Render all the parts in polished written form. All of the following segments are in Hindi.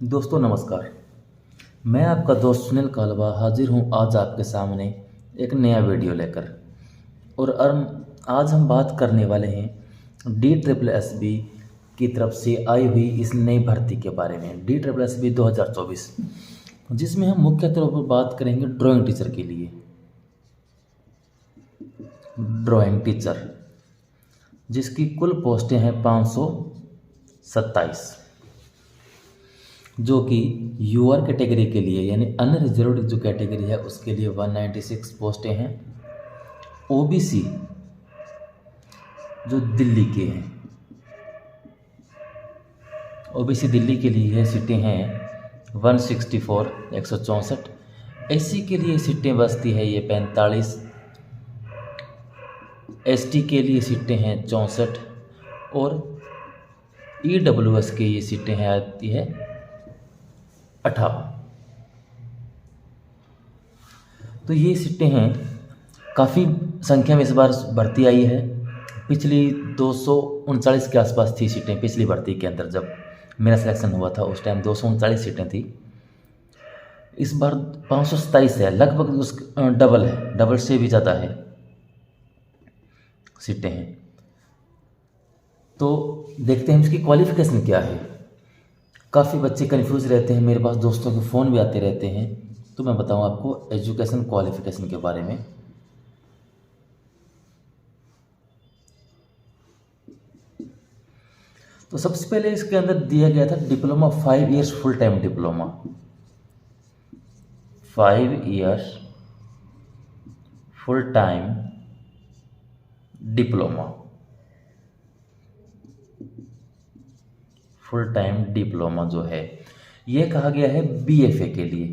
दोस्तों नमस्कार। मैं आपका दोस्त सुनील कालवा हाजिर हूँ आज आपके सामने एक नया वीडियो लेकर। और आज हम बात करने वाले हैं DSSB की तरफ से आई हुई इस नई भर्ती के बारे में, DSSB 2024, जिसमें हम मुख्य तौर पर बात करेंगे ड्राइंग टीचर के लिए। ड्राइंग टीचर जिसकी कुल पोस्टें हैं 527, जो कि यूआर कैटेगरी के लिए यानी अनरिजर्व्ड जो कैटेगरी है उसके लिए 196 पोस्टें हैं। ओबीसी जो दिल्ली के हैं, ओबीसी दिल्ली के लिए सीटें हैं 164 164। एससी के लिए सीटें बचती है ये 45। एसटी के लिए सीटें हैं 64 और ईडब्ल्यूएस के ये सीटें हैं आती है 58। तो ये सीटें हैं, काफ़ी संख्या में इस बार भर्ती आई है। पिछली 239 के आसपास थी सीटें पिछली भर्ती के अंदर, जब मेरा सिलेक्शन हुआ था उस टाइम 239 सीटें थी। इस बार 527 है, लगभग उस डबल है, डबल से भी ज़्यादा है सीटें हैं। तो देखते हैं इसकी क्वालिफ़िकेशन क्या है। काफ़ी बच्चे कंफ्यूज रहते हैं, मेरे पास दोस्तों के फ़ोन भी आते रहते हैं, तो मैं बताऊं आपको एजुकेशन क्वालिफ़िकेशन के बारे में। तो सबसे पहले इसके अंदर दिया गया था diploma 5 years full time diploma, 5 years full time diploma, full time diploma जो है ये कहा गया है बीएफए के लिए।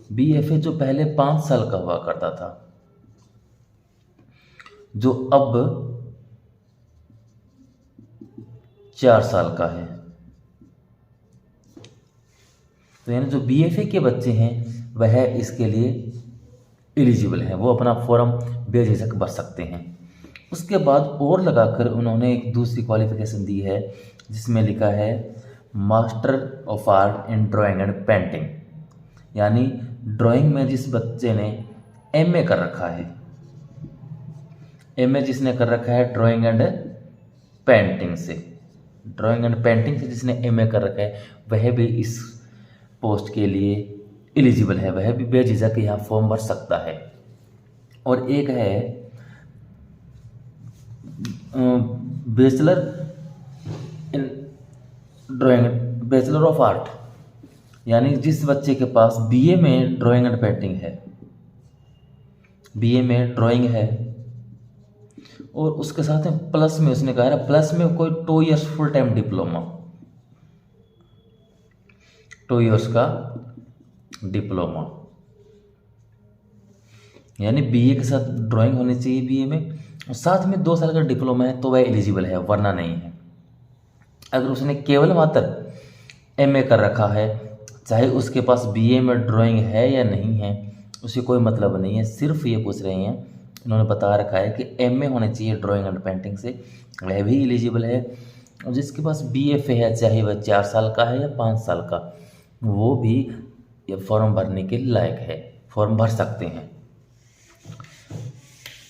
बीएफए जो पहले 5 साल का हुआ करता था, जो अब 4 साल का है। तो यानी जो बीएफए के बच्चे हैं वह इसके लिए एलिजिबल हैं, वो अपना फॉर्म बेझिझक भर सकते हैं। उसके बाद और लगाकर उन्होंने एक दूसरी क्वालिफिकेशन दी है जिसमें लिखा है master of art in drawing and painting, यानी ड्राइंग में जिस बच्चे ने एमए कर रखा है, एमए जिसने कर रखा है ड्राइंग एंड पेंटिंग से, ड्राइंग एंड पेंटिंग से जिसने एमए कर रखा है वह भी इस पोस्ट के लिए एलिजिबल है, वह भी बेझिझक यहाँ फॉर्म भर सकता है। और एक है bachelor in drawing, bachelor of art, यानी जिस बच्चे के पास बीए में ड्राइंग एंड पेंटिंग है, बीए में ड्राइंग है और उसके साथ में प्लस में उसने कहा है प्लस में कोई 2 years full time diploma, 2 years का डिप्लोमा, यानी बीए के साथ ड्राइंग होनी चाहिए बीए में, और साथ में 2 साल का डिप्लोमा है तो वह एलिजिबल है, वरना नहीं है। अगर उसने केवल मात्र एमए कर रखा है, चाहे उसके पास बीए में ड्राइंग है या नहीं है उसे कोई मतलब नहीं है, सिर्फ ये पूछ रहे हैं, उन्होंने बता रखा है कि एमए होने चाहिए ड्राइंग एंड पेंटिंग से, वह भी एलिजिबल है। और जिसके पास बीएफए है, चाहे वह 4 साल का है या 5 साल का, वो भी ये फॉर्म भरने के लायक है, फॉर्म भर सकते हैं।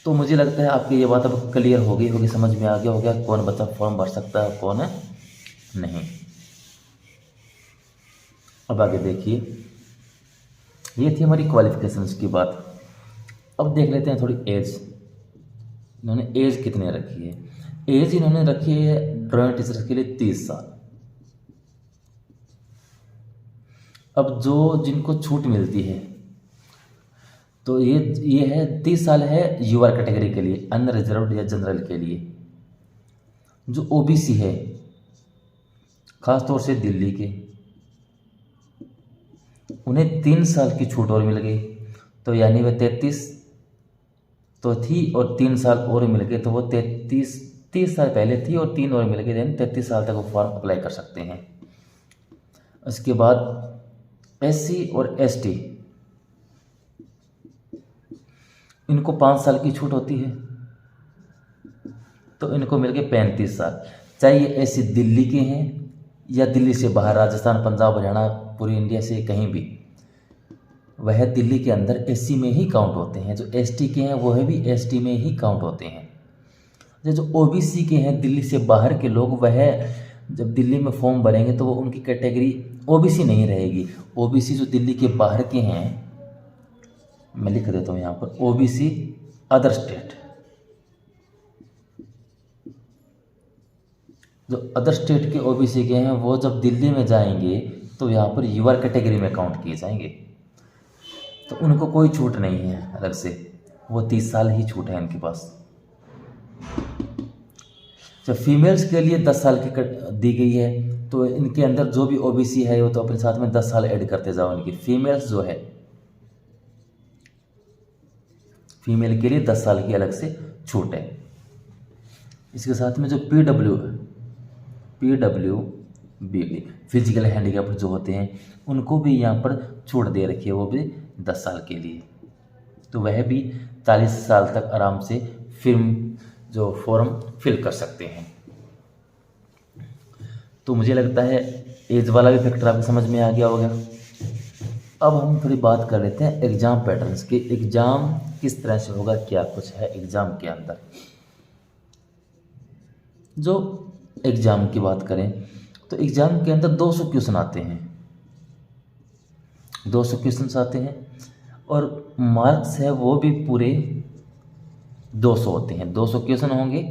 तो मुझे लगता है आपकी ये बात अब क्लियर हो गई होगी, समझ में आ गया होगा कौन बच्चा फॉर्म भर सकता है कौन नहीं। अब आगे देखिए, ये थी हमारी क्वालिफिकेशंस की बात। अब देख लेते हैं थोड़ी एज, इन्होंने एज कितने रखी है। एज इन्होंने रखी है ड्राइंग टीचर के लिए 30 साल। अब जो जिनको छूट मिलती है तो ये है 30 साल है यूआर कैटेगरी के लिए, अनरिजर्व्ड या जनरल के लिए। जो ओबीसी है, खास तौर से दिल्ली के, उन्हें 3 साल की छूट और मिल गई, तो यानी वह 33 तो थी और 3 साल और मिल गए, तो वो 30 साल पहले थी और 3 और मिल गए, यानी 33 साल तक वो फॉर्म अप्लाई कर सकते हैं। उसके बाद एससी और एसटी, इनको 5 साल की छूट होती है, तो इनको मिल गए 35 साल। चाहे ये एससी दिल्ली के हैं या दिल्ली से बाहर, राजस्थान, पंजाब, हरियाणा, पूरी इंडिया से कहीं भी, वह दिल्ली के अंदर एससी में ही काउंट होते हैं। जो एसटी के हैं वह भी एसटी में ही काउंट होते हैं। जो ओबीसी के हैं, दिल्ली से बाहर के लोग, वह जब दिल्ली में फॉर्म भरेंगे तो वो उनकी कैटेगरी ओबीसी नहीं रहेगी। ओबीसी जो दिल्ली के बाहर के हैं, मैं लिख देता हूँ यहाँ पर, ओबीसी अदर स्टेट। जो अदर स्टेट के ओबीसी के हैं वो जब दिल्ली में जाएंगे तो यहाँ पर यूआर कैटेगरी में काउंट किए जाएंगे, तो उनको कोई छूट नहीं है अलग से, वो 30 साल ही छूट है इनके पास। जब फीमेल्स के लिए 10 साल की दी गई है, तो इनके अंदर जो भी ओबीसी है वो तो अपने साथ में 10 साल ऐड करते जाओ। इनकी फीमेल्स जो है, फीमेल के लिए 10 साल की अलग से छूट है। इसके साथ में जो पीडब्ल्यूबी फिजिकल हैंडीकैप्ड जो होते हैं, उनको भी यहाँ पर छूट दे रखी है, वो भी 10 साल के लिए। तो वह भी 40 साल तक आराम से फॉर्म फिल कर सकते हैं। तो मुझे लगता है एज वाला भी फैक्टर आपको समझ में आ गया होगा। अब हम थोड़ी बात कर लेते हैं एग्ज़ाम पैटर्न्स की। एग्ज़ाम किस तरह से होगा, क्या कुछ है एग्ज़ाम के अंदर। जो एग्ज़ाम की बात करें तो एग्ज़ाम के अंदर 200 क्वेश्चन आते हैं, 200 क्वेश्चन आते हैं, और मार्क्स है वो भी पूरे 200 होते हैं। 200 क्वेश्चन होंगे,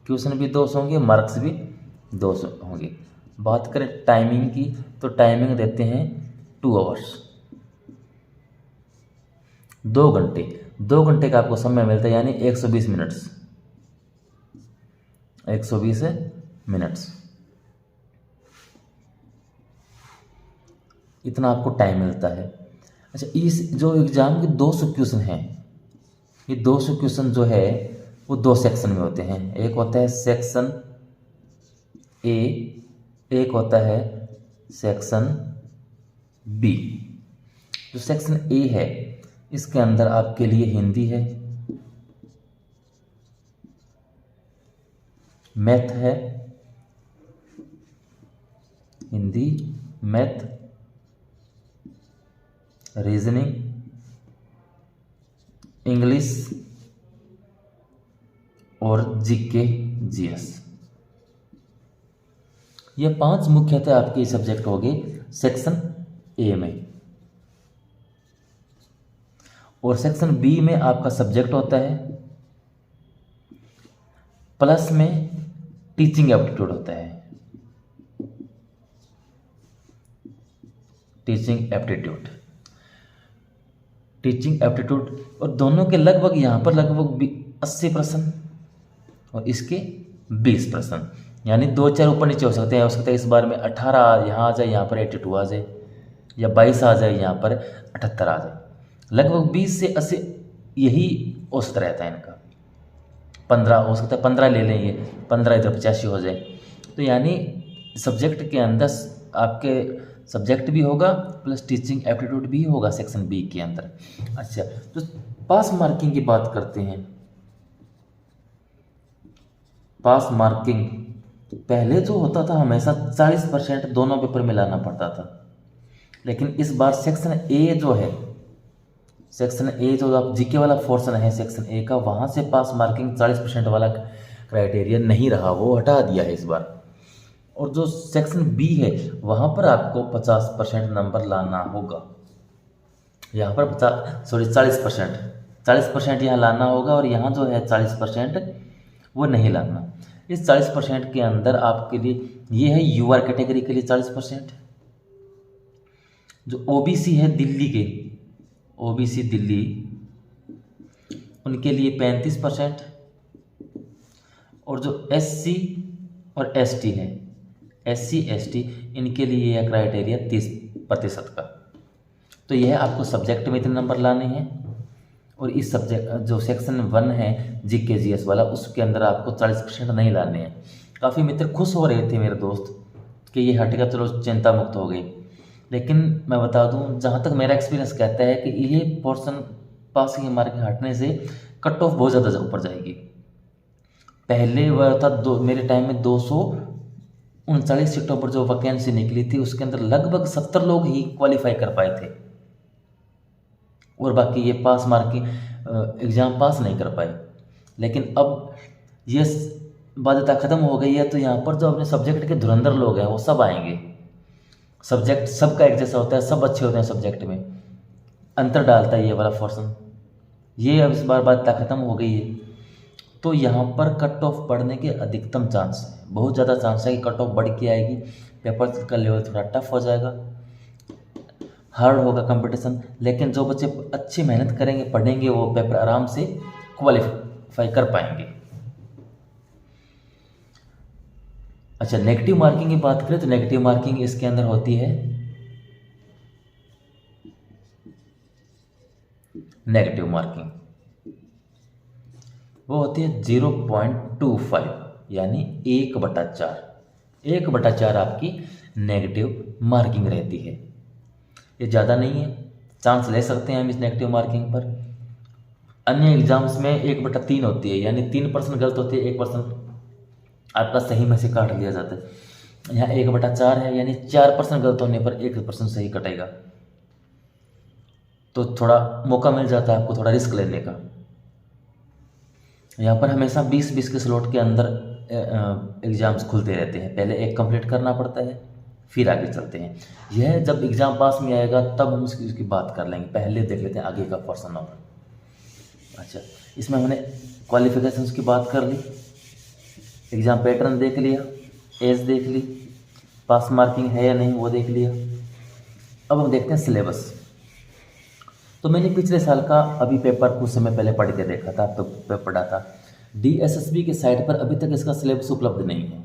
क्वेश्चन भी 200 होंगे, मार्क्स भी 200 होंगे। बात करें टाइमिंग की तो टाइमिंग देते हैं 2 आवर्स, 2 घंटे। 2 घंटे का आपको समय मिलता है, यानी 120 मिनट्स, 120 मिनट्स, इतना आपको टाइम मिलता है। अच्छा, इस जो एग्ज़ाम के 200 क्वेश्चन हैं, ये 200 क्वेश्चन जो है वो 2 सेक्शन में होते हैं। एक होता है सेक्शन ए, एक होता है सेक्शन बी। जो सेक्शन ए है इसके अंदर आपके लिए हिंदी है, मैथ है, हिंदी, मैथ, रीजनिंग, इंग्लिश और जीके, जीएस। ये 5 मुख्यतः आपके सब्जेक्ट हो गए सेक्शन ए में। और सेक्शन बी में आपका सब्जेक्ट होता है, प्लस में टीचिंग एप्टीट्यूड होता है, टीचिंग एप्टीट्यूड, टीचिंग एप्टीट्यूड। और दोनों के लगभग यहाँ पर लगभग 80% और इसके 20%, यानी 2-4 ऊपर नीचे हो सकते हैं। हो सकता है इस बार में 18 यहाँ आ जाए, यहाँ पर 82 आ जाए, या 22 आ जाए, यहाँ पर 78 आ जाए। लगभग 20 से 80 यही औसत रहता है इनका। 15 हो सकता है, 15 ले लें, ये 15 इधर 85 हो जाए। तो यानी सब्जेक्ट के अंदर आपके सब्जेक्ट भी होगा प्लस टीचिंग एप्टीट्यूड भी होगा सेक्शन बी के अंदर। अच्छा, तो पास मार्किंग की बात करते हैं। पास मार्किंग पहले जो होता था हमेशा 40% दोनों पेपर में लाना पड़ता था, लेकिन इस बार सेक्शन ए जो है, सेक्शन ए जो आप जीके वाला पोर्शन है सेक्शन ए का, वहाँ से पास मार्किंग 40% वाला क्राइटेरिया नहीं रहा, वो हटा दिया है इस बार। और जो सेक्शन बी है वहाँ पर आपको 50% नंबर लाना होगा। यहाँ पर 40% यहाँ लाना होगा, और यहाँ जो है 40% वो नहीं लाना। इस 40% के अंदर आपके लिए ये है यूआर कैटेगरी के लिए 40%, जो ओबीसी है दिल्ली के, ओबीसी दिल्ली, उनके लिए 35%, और जो एससी और एसटी है, एससी एसटी, इनके लिए यह क्राइटेरिया 30% का। तो यह आपको सब्जेक्ट में इतने नंबर लाने हैं, और इस सब्जेक्ट जो सेक्शन 1 है जीके जीएस वाला, उसके अंदर आपको 40% नहीं लाने हैं। काफ़ी मित्र खुश हो रहे थे मेरे दोस्त कि ये हटेगा, चलो चिंता मुक्त हो गई। लेकिन मैं बता दूं, जहाँ तक मेरा एक्सपीरियंस कहता है कि ये पोर्शन पासिंग मार्किंग हटने से कट ऑफ बहुत ज़्यादा ऊपर जाएगी। पहले वह था मेरे टाइम में 39 सीटों पर जो वैकेंसी निकली थी उसके अंदर लगभग 70 लोग ही क्वालिफाई कर पाए थे, और बाकी ये पास मार्किंग एग्ज़ाम पास नहीं कर पाए। लेकिन अब ये बाध्यता ख़त्म हो गई है, तो यहाँ पर जो अपने सब्जेक्ट के धुरंधर लोग हैं वो सब आएंगे। सब्जेक्ट सबका एक जैसा होता है, सब अच्छे होते हैं सब्जेक्ट में, अंतर डालता है ये वाला पोर्शन। ये अब इस बार बाध्यता ख़त्म हो गई है, तो यहाँ पर कट ऑफ बढ़ने के अधिकतम चांस है, बहुत ज़्यादा चांस है कि कट ऑफ बढ़ के आएगी। पेपर का लेवल थोड़ा टफ हो जाएगा, हार्ड होगा कंपटीशन, लेकिन जो बच्चे अच्छी मेहनत करेंगे, पढ़ेंगे, वो पेपर आराम से क्वालिफाई कर पाएंगे। अच्छा, नेगेटिव मार्किंग की बात करें तो नेगेटिव मार्किंग इसके अंदर होती है, नेगेटिव मार्किंग वो होती है 0.25, यानी 1/4। 1/4 आपकी नेगेटिव मार्किंग रहती है। ये ज़्यादा नहीं है, चांस ले सकते हैं हम इस नेगेटिव मार्किंग पर। अन्य एग्जाम्स में 1/3 होती है, यानी 3% गलत होती है, 1% आपका सही में से काट लिया जाता है। यहाँ 1/4 है, यानी 4% गलत होने पर 1% सही कटेगा, तो थोड़ा मौका मिल जाता है आपको थोड़ा रिस्क लेने का। यहाँ पर हमेशा 20-20 के स्लॉट के अंदर एग्ज़ाम्स खुलते रहते हैं, पहले एक कंप्लीट करना पड़ता है, फिर आगे चलते हैं। यह जब एग्ज़ाम पास में आएगा तब हम उसकी बात कर लेंगे, पहले देख लेते हैं आगे का पोर्शन। और अच्छा, इसमें हमने क्वालिफिकेशंस की बात कर ली, एग्ज़ाम पैटर्न देख लिया, एज देख ली, पास मार्किंग है या नहीं वो देख लिया। अब हम देखते हैं सिलेबस। तो मैंने पिछले साल का अभी पेपर कुछ समय पहले पढ़ के देखा था, तो पेपर पढ़ा था। DSSB के साइट पर अभी तक इसका सिलेबस उपलब्ध नहीं है।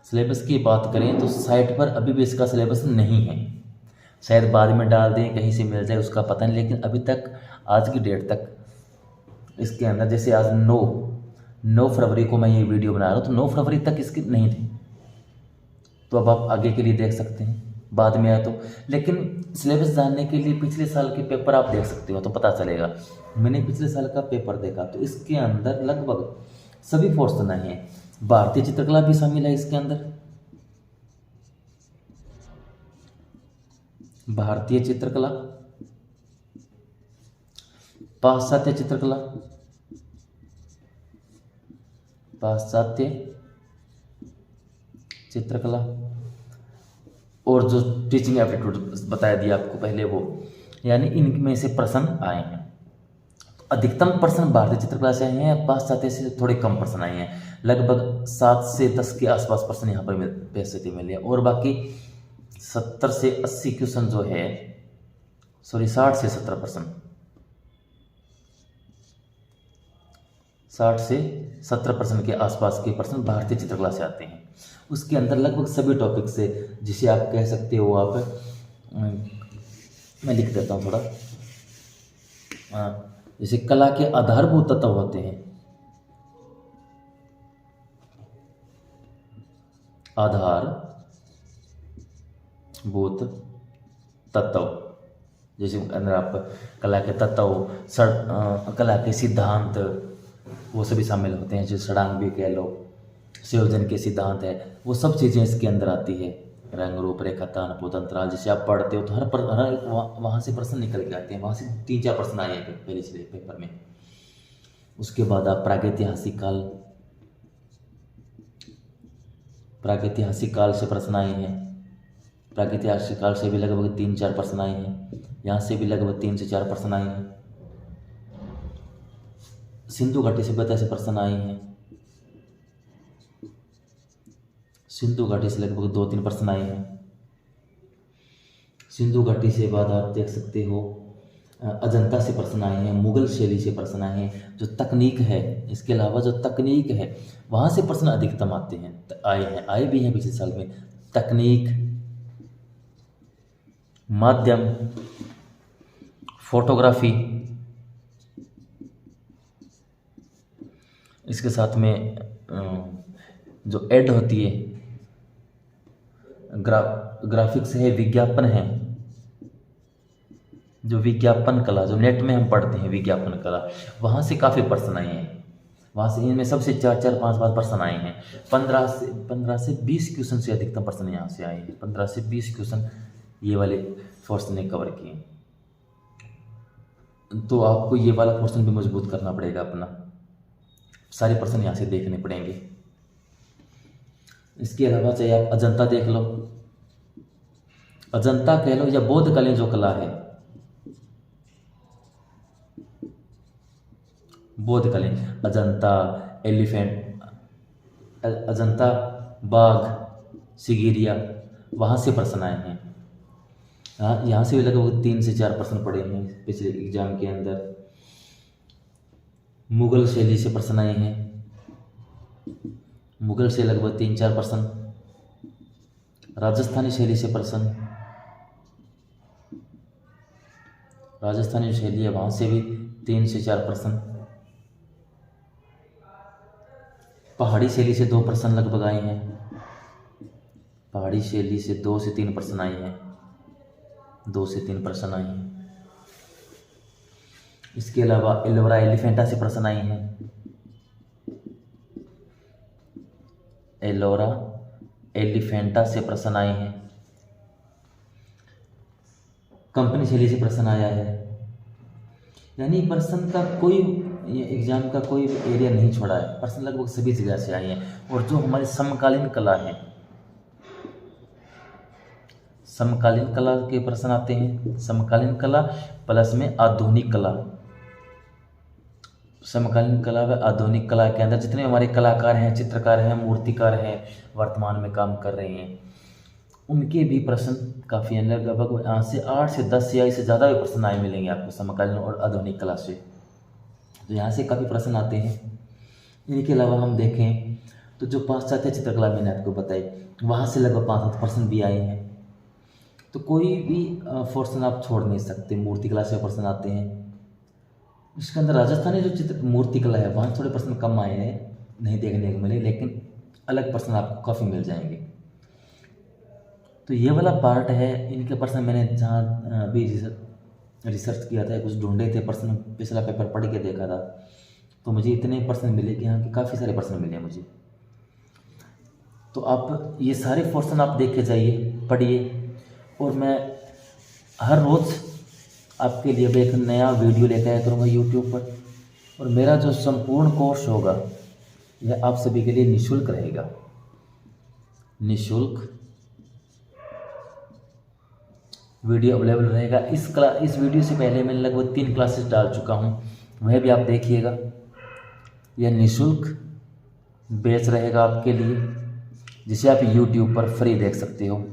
सिलेबस की बात करें तो साइट पर अभी भी इसका सिलेबस नहीं है, शायद बाद में डाल दें, कहीं से मिल जाए उसका पता नहीं, लेकिन अभी तक आज की डेट तक इसके अंदर, जैसे आज 9 फरवरी को मैं ये वीडियो बना रहा हूँ, तो 9 फरवरी तक इसकी नहीं थी। तो अब आप आगे के लिए देख सकते हैं, बाद में आया तो। लेकिन सिलेबस जानने के लिए पिछले साल के पेपर आप देख सकते हो तो पता चलेगा। मैंने पिछले साल का पेपर देखा तो इसके अंदर लगभग सभी पोर्शन हैं। भारतीय चित्रकला भी शामिल है इसके अंदर, भारतीय चित्रकला, पाश्चात्य चित्रकला, पाश्चात्य चित्रकला, और जो टीचिंग एप्टीट्यूड बताया दिया आपको पहले वो, यानी इनमें से प्रश्न आए हैं। अधिकतम प्रश्न भारतीय चित्रकला से आए हैं, पाश्चात्य से थोड़े कम प्रश्न आए हैं, लगभग 7 से 10 के आसपास प्रश्न यहाँ पर बेइज्जती मिले, और बाकी 70 से 80 क्वेश्चन जो है, 60 से 70 प्रश्न, 60 से 70% के आसपास के प्रश्न भारतीय चित्रकला से आते हैं। उसके अंदर लगभग सभी टॉपिक से, जिसे आप कह सकते हो, आप मैं लिख देता हूँ थोड़ा, जैसे कला के आधारभूत तत्व होते हैं, आधारभूत तत्व, जैसे अंदर आप कला के तत्व, कला के सिद्धांत, वो सभी शामिल होते हैं, जैसे षडांग भी कह लो, संयोजन के सिद्धांत है, वो सब चीज़ें इसके अंदर आती है। रंग, रूप, रेखा, तान, पोत, अंतराल, जैसे आप पढ़ते हो तो हर वहाँ से प्रश्न निकल के आते हैं, वहाँ से 3-4 प्रश्न आए हैं पहले से पेपर में। उसके बाद आप प्रागैतिहासिक काल से प्रश्न आए हैं, प्रागैतिहासिक काल से भी लगभग 3-4 प्रश्न आए हैं, यहाँ से भी लगभग 3 से 4 प्रश्न आए हैं। सिंधु घाटी सभ्यता से प्रश्न आए हैं, सिंधु घाटी से लगभग 2-3 प्रश्न आए हैं। सिंधु घाटी से बाद आप देख सकते हो अजंता से प्रश्न आए हैं, मुगल शैली से प्रश्न आए हैं, जो तकनीक है, इसके अलावा जो तकनीक है वहाँ से प्रश्न अधिकतम आते हैं, आए भी हैं पिछले साल में। तकनीक, माध्यम, फोटोग्राफी, इसके साथ में जो एड होती है, ग्राफिक्स है, विज्ञापन है, जो विज्ञापन कला, जो नेट में हम पढ़ते हैं विज्ञापन कला, वहाँ से काफ़ी प्रश्न आए हैं। वहाँ से इनमें सबसे 4-4, 5-5 पर्सन आए हैं। 15 से 20 क्वेश्चन से अधिकतम पर्सन यहाँ से आए हैं। 15 से 20 क्वेश्चन ये वाले फोर्स ने कवर किए। तो आपको ये वाला पोर्शन भी मजबूत करना पड़ेगा अपना, सारे पर्सन यहाँ से देखने पड़ेंगे। इसके अलावा चाहे आप अजंता देख लो, अजंता कह लो या बौद्धकालीन जो कला है, बौद्धकालीन अजंता, एलिफेंट, अजंता, बाघ, सिगिरिया, वहाँ से पर्सन आए हैं। यहाँ से भी लगभग 3 से 4 पर्सन पढ़े हैं पिछले एग्जाम के अंदर। मुगल शैली से पर्सन आए हैं, मुगल से लगभग 3-4 पर्सन। राजस्थानी शैली से पर्सन, राजस्थानी शैली है वहाँ से भी 3 से 4 पर्सन। पहाड़ी शैली से 2 पर्सन लगभग आए हैं, पहाड़ी शैली से 2 से 3 पर्सन आए हैं, 2 से 3 पर्सन आए हैं। इसके अलावा एलोरा एलिफेंटा से पर्सन आए हैं, एलोरा एलिफेंटा से पर्सन आए हैं। कंपनी शैली से पर्सन आया है। यानी पर्सन का कोई एग्जाम का कोई एरिया नहीं छोड़ा है, पर्सन लगभग सभी जगह से आए हैं। और जो हमारी समकालीन कला है, समकालीन कला के प्रश्न आते हैं। समकालीन कला प्लस में आधुनिक कला, समकालीन कला व आधुनिक कला के अंदर जितने हमारे कलाकार हैं, चित्रकार हैं, मूर्तिकार हैं, वर्तमान में काम कर रहे हैं, उनके भी प्रश्न काफ़ी हैं। लगभग यहाँ से 8 से 10 या इससे ज़्यादा भी प्रश्न आए मिलेंगे आपको समकालीन और आधुनिक कला से। तो यहाँ से काफ़ी प्रश्न आते हैं। इनके अलावा हम देखें तो जो पाश्चात्य चित्रकला मैंने आपको बताई, वहाँ से लगभग 5-7 प्रश्न भी आए हैं। तो कोई भी पोर्शन आप छोड़ नहीं सकते। मूर्तिकला से प्रश्न आते हैं। इसके अंदर राजस्थानी जो चित्र मूर्तिकला है वहाँ थोड़े प्रश्न कम आए हैं, नहीं देखने को मिले, लेकिन अलग प्रश्न आपको काफ़ी मिल जाएंगे। तो ये वाला पार्ट है। इनके प्रश्न मैंने जहाँ अभी रिसर्च किया था, कुछ ढूंढे थे प्रश्न, पिछला पेपर पढ़ के देखा था, तो मुझे इतने प्रश्न मिले कि यहाँ के काफ़ी सारे प्रश्न मिले मुझे। तो आप ये सारे पोर्शन आप देख के जाइए, पढ़िए। और मैं हर रोज़ आपके लिए भी एक नया वीडियो लेकर आया करूँगा यूट्यूब पर। और मेरा जो संपूर्ण कोर्स होगा यह आप सभी के लिए निःशुल्क रहेगा, निःशुल्क वीडियो अवेलेबल रहेगा। इस वीडियो से पहले मैंने लगभग 3 क्लासेस डाल चुका हूँ, वह भी आप देखिएगा। यह निःशुल्क बैच रहेगा आपके लिए, जिसे आप यूट्यूब पर फ्री देख सकते हो।